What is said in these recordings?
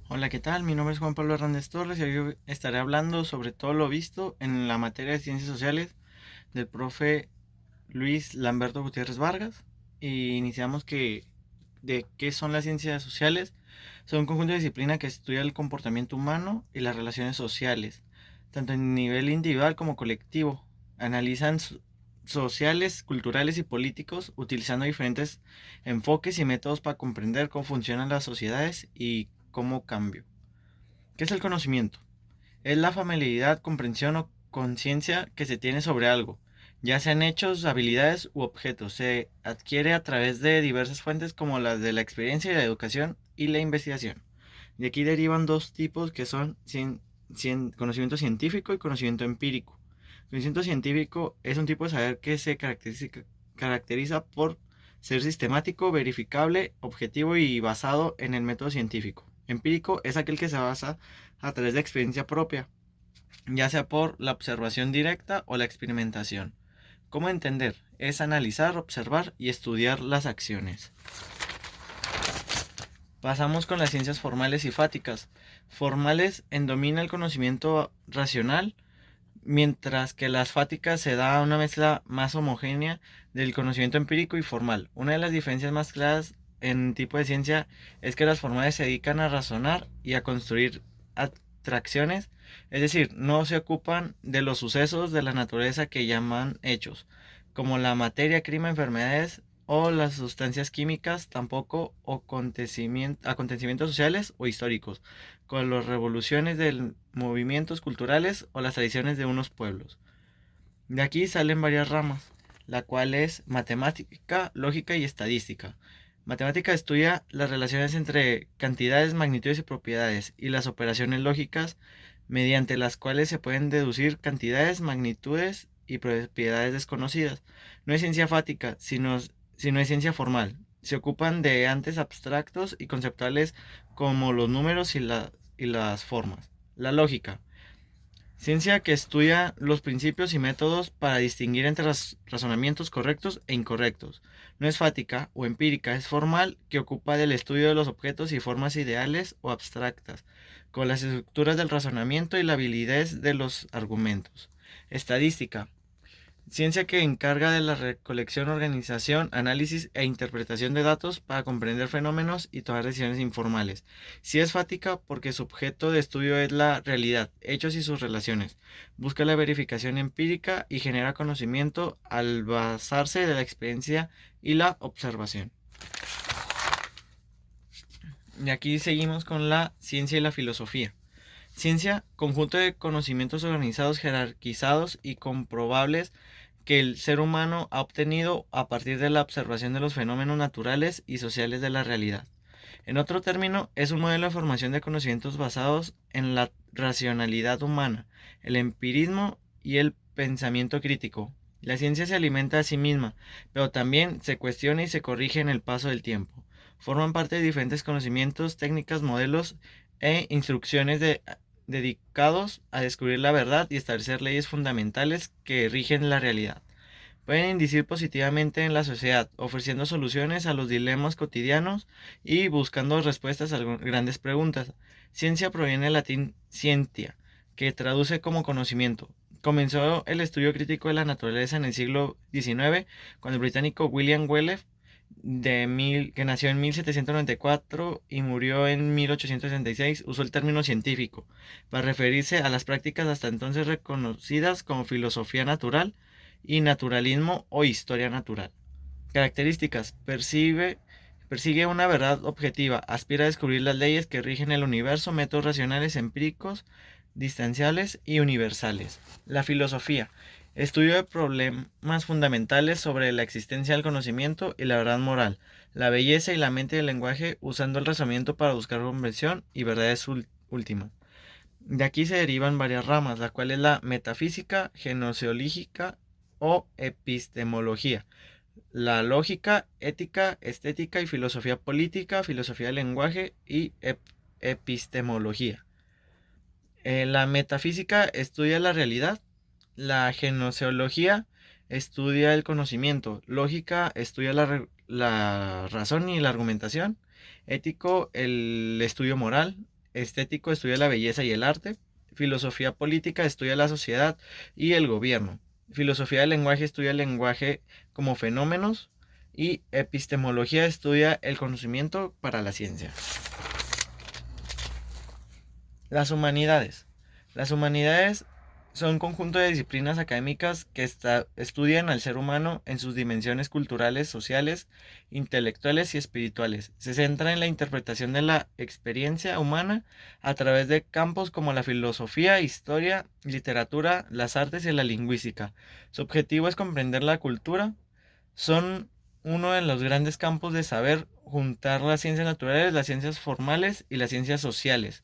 Hola, ¿qué tal? Mi nombre es Juan Pablo Hernández Torres y hoy estaré hablando sobre todo lo visto en la materia de ciencias sociales del profe Luis Lamberto Gutiérrez Vargas. Y iniciamos de qué son las ciencias sociales. Son un conjunto de disciplina que estudia el comportamiento humano y las relaciones sociales, tanto en nivel individual como colectivo. Analizan sociales, culturales y políticos utilizando diferentes enfoques y métodos para comprender cómo funcionan las sociedades y cómo cambio. ¿Qué es el conocimiento? Es la familiaridad, comprensión o conciencia que se tiene sobre algo, ya sean hechos, habilidades u objetos. Se adquiere a través de diversas fuentes como las de la experiencia y la educación y la investigación. De aquí derivan dos tipos que son conocimiento científico y conocimiento empírico. Conocimiento científico es un tipo de saber que se caracteriza por ser sistemático, verificable, objetivo y basado en el método científico. Empírico es aquel que se basa a través de experiencia propia, ya sea por la observación directa o la experimentación. ¿Cómo entender? Es analizar, observar y estudiar las acciones. Pasamos con las ciencias formales y fáticas. Formales domina el conocimiento racional, mientras que las fáticas se da una mezcla más homogénea del conocimiento empírico y formal. Una de las diferencias más claras en tipo de ciencia es que las formales se dedican a razonar y a construir abstracciones, es decir, no se ocupan de los sucesos de la naturaleza que llaman hechos, como la materia, clima, enfermedades o las sustancias químicas, tampoco acontecimientos sociales o históricos, con las revoluciones de movimientos culturales o las tradiciones de unos pueblos. De aquí salen varias ramas, la cual es matemática, lógica y estadística. Matemática estudia las relaciones entre cantidades, magnitudes y propiedades y las operaciones lógicas mediante las cuales se pueden deducir cantidades, magnitudes y propiedades desconocidas. No es ciencia fática, sino es ciencia formal. Se ocupan de antes abstractos y conceptuales como los números y las formas. La lógica. Ciencia que estudia los principios y métodos para distinguir entre razonamientos correctos e incorrectos. No es fática o empírica, es formal, que ocupa del estudio de los objetos y formas ideales o abstractas, con las estructuras del razonamiento y la validez de los argumentos. Estadística. Ciencia que encarga de la recolección, organización, análisis e interpretación de datos para comprender fenómenos y tomar decisiones informales. Si es fática porque su objeto de estudio es la realidad, hechos y sus relaciones. Busca la verificación empírica y genera conocimiento al basarse de la experiencia y la observación. Y aquí seguimos con la ciencia y la filosofía. Ciencia, conjunto de conocimientos organizados, jerarquizados y comprobables que el ser humano ha obtenido a partir de la observación de los fenómenos naturales y sociales de la realidad. En otro término, es un modelo de formación de conocimientos basados en la racionalidad humana, el empirismo y el pensamiento crítico. La ciencia se alimenta a sí misma, pero también se cuestiona y se corrige en el paso del tiempo. Forman parte de diferentes conocimientos, técnicas, modelos e instrucciones dedicados a descubrir la verdad y establecer leyes fundamentales que rigen la realidad. Pueden incidir positivamente en la sociedad, ofreciendo soluciones a los dilemas cotidianos y buscando respuestas a grandes preguntas. Ciencia proviene del latín scientia, que traduce como conocimiento. Comenzó el estudio crítico de la naturaleza en el siglo XIX, cuando el británico William Welleth, que nació en 1794 y murió en 1866, usó el término científico para referirse a las prácticas hasta entonces reconocidas como filosofía natural y naturalismo o historia natural. Características: persigue una verdad objetiva, aspira a descubrir las leyes que rigen el universo, métodos racionales empíricos, distanciales y universales. La filosofía: estudio de problemas fundamentales sobre la existencia del conocimiento y la verdad moral, la belleza y la mente del lenguaje, usando el razonamiento para buscar comprensión y verdades últimas. De aquí se derivan varias ramas, la cual es la metafísica, gnoseológica o epistemología. la lógica, ética, estética y filosofía política, filosofía del lenguaje y epistemología. La metafísica estudia la realidad, la gnoseología estudia el conocimiento, lógica estudia la razón y la argumentación, ético el estudio moral, estético estudia la belleza y el arte, filosofía política estudia la sociedad y el gobierno, filosofía del lenguaje estudia el lenguaje como fenómenos y epistemología estudia el conocimiento para la ciencia. Las humanidades. Las humanidades son un conjunto de disciplinas académicas que estudian al ser humano en sus dimensiones culturales, sociales, intelectuales y espirituales. Se centra en la interpretación de la experiencia humana a través de campos como la filosofía, historia, literatura, las artes y la lingüística. Su objetivo es comprender la cultura. Son uno de los grandes campos de saber juntar las ciencias naturales, las ciencias formales y las ciencias sociales.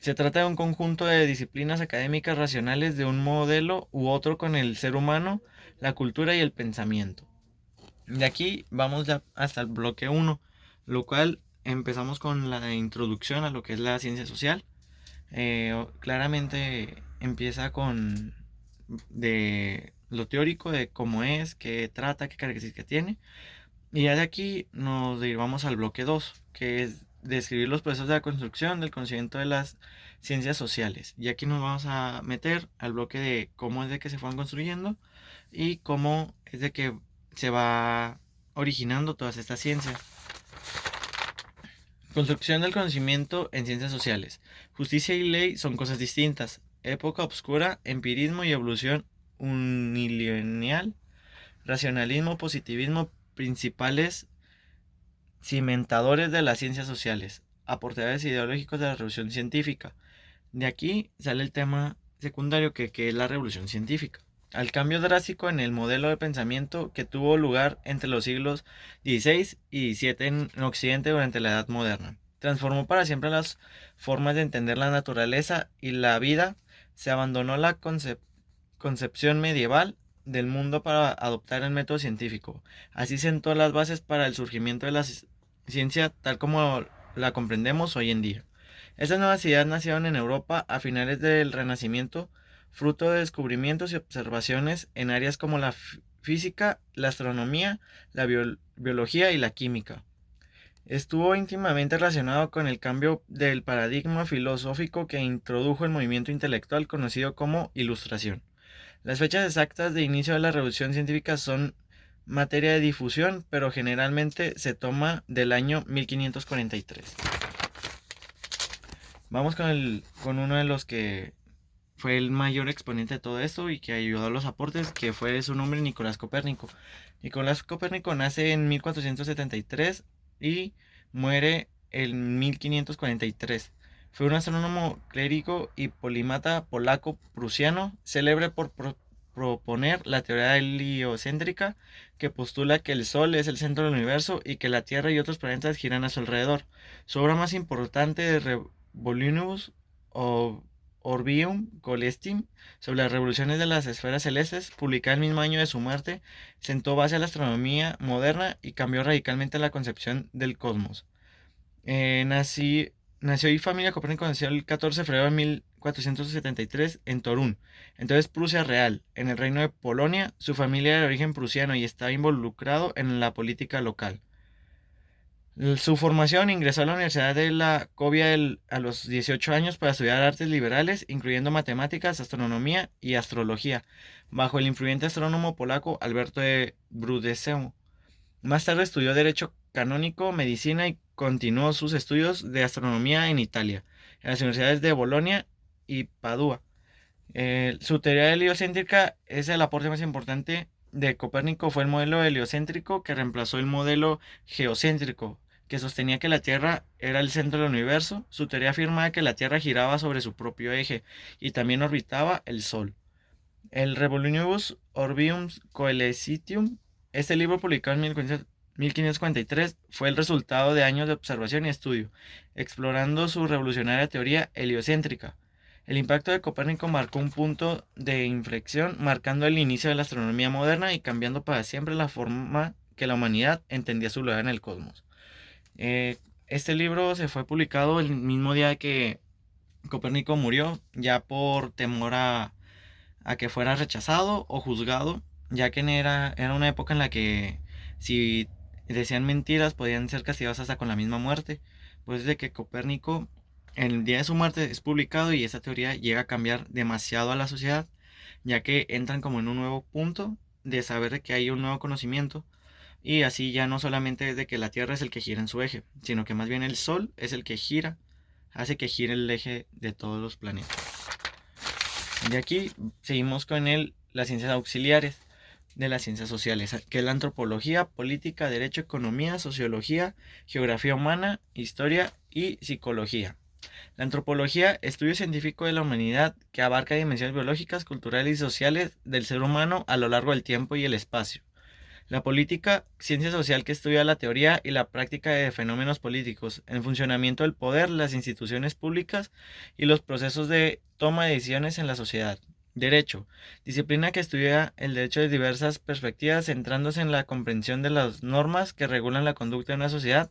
Se trata de un conjunto de disciplinas académicas racionales de un modelo u otro con el ser humano, la cultura y el pensamiento. De aquí vamos ya hasta el bloque 1, lo cual empezamos con la introducción a lo que es la ciencia social. Claramente empieza con de lo teórico de cómo es, qué trata, qué características tiene. Y ya de aquí nos derivamos al bloque 2, que es describir los procesos de la construcción del conocimiento de las ciencias sociales. Y aquí nos vamos a meter al bloque de cómo es de que se fueron construyendo y cómo es de que se va originando todas estas ciencias. Construcción del conocimiento en ciencias sociales. Justicia y ley son cosas distintas. Época obscura, empirismo y evolución unilineal, racionalismo, positivismo, principales cimentadores de las ciencias sociales, aportadores ideológicos de la revolución científica. De aquí sale el tema secundario que es la revolución científica. Al cambio drástico en el modelo de pensamiento que tuvo lugar entre los siglos XVI y XVII en Occidente durante la Edad Moderna. Transformó para siempre las formas de entender la naturaleza y la vida. Se abandonó la concepción medieval del mundo para adoptar el método científico. Así sentó las bases para el surgimiento de la ciencia tal como la comprendemos hoy en día. Estas nuevas ideas nacieron en Europa a finales del Renacimiento, fruto de descubrimientos y observaciones en áreas como la física, la astronomía, la biología y la química. Estuvo íntimamente relacionado con el cambio del paradigma filosófico que introdujo el movimiento intelectual conocido como Ilustración. Las fechas exactas de inicio de la revolución científica son materia de difusión, pero generalmente se toma del año 1543. Vamos con uno de los que fue el mayor exponente de todo esto y que ayudó a los aportes, que fue su nombre Nicolás Copérnico. Nicolás Copérnico nace en 1473 y muere en 1543. Fue un astrónomo, clérigo y polímata polaco-prusiano, célebre por proponer la teoría heliocéntrica, que postula que el Sol es el centro del universo y que la Tierra y otros planetas giran a su alrededor. Su obra más importante es Revolutionibus Orbium Coelestium, sobre las revoluciones de las esferas celestes, publicada el mismo año de su muerte, sentó base a la astronomía moderna y cambió radicalmente la concepción del cosmos. Nació y familia Copérnico nació el 14 de febrero de 1473 en Torún, entonces Prusia Real, en el reino de Polonia. Su familia era de origen prusiano y estaba involucrado en la política local. Su formación: ingresó a la Universidad de la Covia a los 18 años para estudiar artes liberales, incluyendo matemáticas, astronomía y astrología, bajo el influyente astrónomo polaco Alberto de Brudzewo. Más tarde estudió Derecho Canónico, Medicina y continuó sus estudios de astronomía en Italia, en las universidades de Bolonia y Padua. Su teoría heliocéntrica es el aporte más importante de Copérnico. Fue el modelo heliocéntrico que reemplazó el modelo geocéntrico, que sostenía que la Tierra era el centro del universo. Su teoría afirmaba que la Tierra giraba sobre su propio eje y también orbitaba el Sol. El Revolutionibus Orbium Coelestium, este libro publicado en 1543, fue el resultado de años de observación y estudio, explorando su revolucionaria teoría heliocéntrica. El impacto de Copérnico marcó un punto de inflexión, marcando el inicio de la astronomía moderna y cambiando para siempre la forma que la humanidad entendía su lugar en el cosmos. Eh, este libro se fue publicado el mismo día que Copérnico murió, ya por temor a que fuera rechazado o juzgado, ya que era una época en la que si decían mentiras podían ser castigados hasta con la misma muerte. Pues de que Copérnico, en el día de su muerte, es publicado y esa teoría llega a cambiar demasiado a la sociedad, ya que entran como en un nuevo punto de saber de que hay un nuevo conocimiento y así ya no solamente es de que la Tierra es el que gira en su eje, sino que más bien el Sol es el que gira, hace que gire el eje de todos los planetas. De aquí seguimos con las ciencias auxiliares de las ciencias sociales, que es la antropología, política, derecho, economía, sociología, geografía humana, historia y psicología. La antropología, estudio científico de la humanidad que abarca dimensiones biológicas, culturales y sociales del ser humano a lo largo del tiempo y el espacio. La política, ciencia social que estudia la teoría y la práctica de fenómenos políticos, el funcionamiento del poder, las instituciones públicas y los procesos de toma de decisiones en la sociedad. Derecho, disciplina que estudia el derecho de diversas perspectivas, centrándose en la comprensión de las normas que regulan la conducta de una sociedad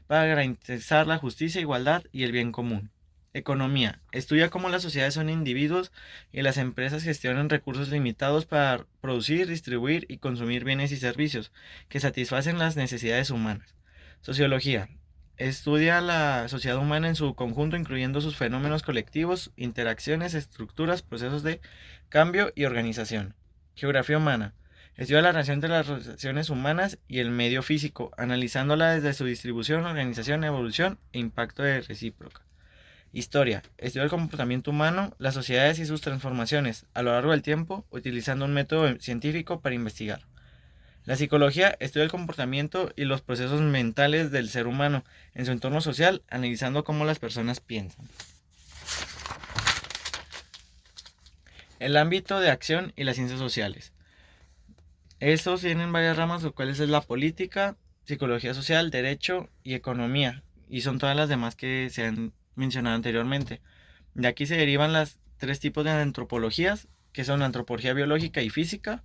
para garantizar la justicia, igualdad y el bien común. Economía, estudia cómo las sociedades son individuos y las empresas gestionan recursos limitados para producir, distribuir y consumir bienes y servicios que satisfacen las necesidades humanas. Sociología. Estudia la sociedad humana en su conjunto, incluyendo sus fenómenos colectivos, interacciones, estructuras, procesos de cambio y organización. Geografía humana. Estudia la relación entre las relaciones humanas y el medio físico, analizándola desde su distribución, organización, evolución e impacto de recíproca. Historia. Estudia el comportamiento humano, las sociedades y sus transformaciones a lo largo del tiempo, utilizando un método científico para investigar. La psicología estudia el comportamiento y los procesos mentales del ser humano en su entorno social, analizando cómo las personas piensan. El ámbito de acción y las ciencias sociales. Estos tienen varias ramas, lo cual es la política, psicología social, derecho y economía, y son todas las demás que se han mencionado anteriormente. De aquí se derivan las tres tipos de antropologías, que son antropología biológica y física,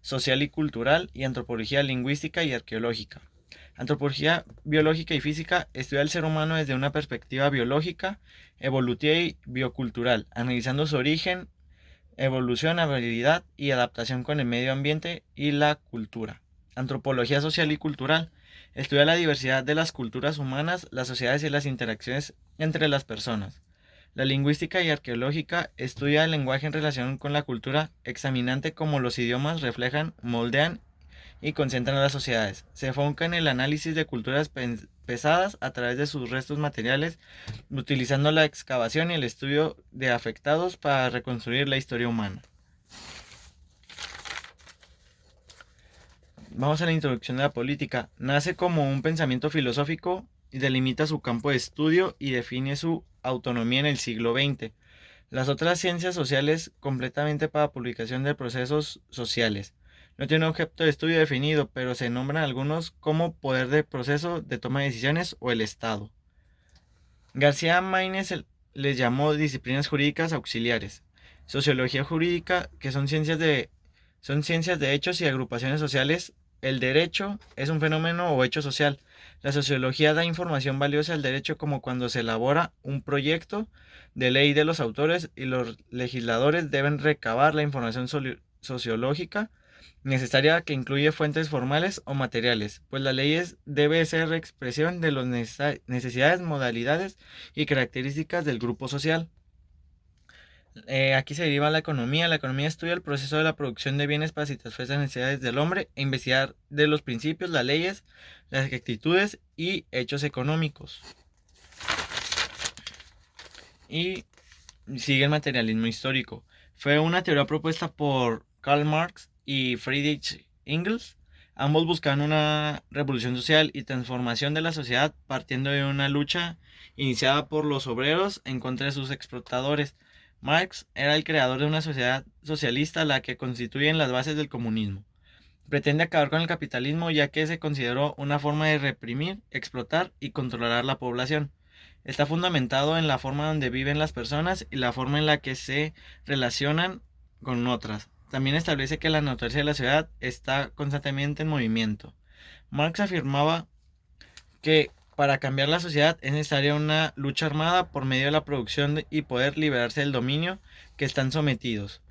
social y cultural, y antropología lingüística y arqueológica. Antropología biológica y física estudia el ser humano desde una perspectiva biológica, evolutiva y biocultural, analizando su origen, evolución, habilidad y adaptación con el medio ambiente y la cultura. Antropología social y cultural estudia la diversidad de las culturas humanas, las sociedades y las interacciones entre las personas. La lingüística y arqueológica estudia el lenguaje en relación con la cultura, examinante cómo los idiomas reflejan, moldean y concentran a las sociedades. Se enfoca en el análisis de culturas pesadas a través de sus restos materiales, utilizando la excavación y el estudio de afectados para reconstruir la historia humana. Vamos a la introducción de la política. Nace como un pensamiento filosófico y delimita su campo de estudio y define su autonomía en el siglo XX. Las otras ciencias sociales completamente para publicación de procesos sociales. No tiene un objeto de estudio definido, pero se nombran algunos como poder de proceso de toma de decisiones o el Estado. García Maínez les llamó disciplinas jurídicas auxiliares. Sociología jurídica, que son ciencias de hechos y agrupaciones sociales. El derecho es un fenómeno o hecho social. La sociología da información valiosa al derecho, como cuando se elabora un proyecto de ley de los autores y los legisladores deben recabar la información sociológica necesaria, que incluye fuentes formales o materiales, pues la ley debe ser expresión de las necesidades, modalidades y características del grupo social. Aquí se deriva la economía. La economía estudia el proceso de la producción de bienes para satisfacer las necesidades del hombre e investigar de los principios, las leyes, las actitudes y hechos económicos. Y sigue el materialismo histórico. Fue una teoría propuesta por Karl Marx y Friedrich Engels. Ambos buscaban una revolución social y transformación de la sociedad partiendo de una lucha iniciada por los obreros en contra de sus explotadores. Marx era el creador de una sociedad socialista, la que constituye las bases del comunismo. Pretende acabar con el capitalismo, ya que se consideró una forma de reprimir, explotar y controlar la población. Está fundamentado en la forma donde viven las personas y la forma en la que se relacionan con otras. También establece que la naturaleza de la sociedad está constantemente en movimiento. Marx afirmaba que para cambiar la sociedad es necesaria una lucha armada por medio de la producción y poder liberarse del dominio que están sometidos.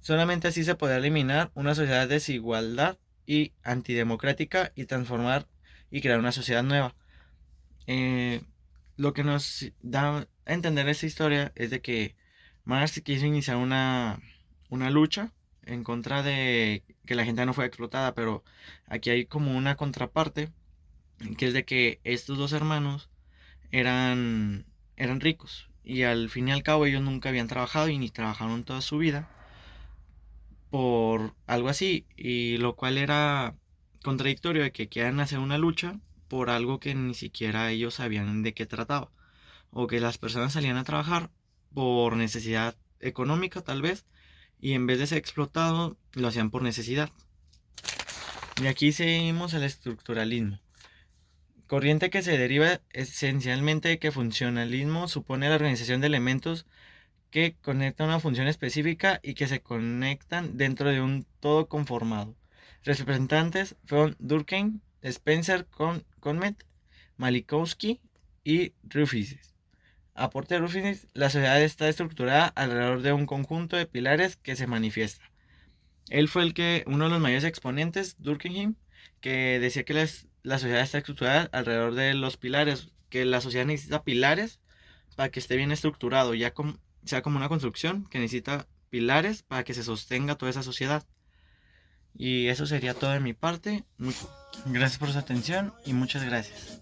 Solamente así se podrá eliminar una sociedad de desigualdad y antidemocrática y transformar y crear una sociedad nueva. Eh, lo que nos da a entender esta historia es de que Marx quiso iniciar una lucha en contra de que la gente no fuera explotada, pero aquí hay como una contraparte, que es de que estos dos hermanos eran ricos y al fin y al cabo ellos nunca habían trabajado y ni trabajaron toda su vida por algo así, y lo cual era contradictorio de que quieran hacer una lucha por algo que ni siquiera ellos sabían de qué trataba, o que las personas salían a trabajar por necesidad económica tal vez, y en vez de ser explotado lo hacían por necesidad. Y aquí seguimos el estructuralismo, corriente que se deriva esencialmente de que funcionalismo supone la organización de elementos que conectan una función específica y que se conectan dentro de un todo conformado. Representantes fueron Durkheim, Spencer, Conmet, Malikowski y Rufus. Aporte de Rufus: la sociedad está estructurada alrededor de un conjunto de pilares que se manifiesta. Él fue uno de los mayores exponentes, Durkheim, que decía que la sociedad está estructurada alrededor de los pilares, que la sociedad necesita pilares para que esté bien estructurado, sea como una construcción que necesita pilares para que se sostenga toda esa sociedad. Y eso sería todo de mi parte. Gracias por su atención y muchas gracias.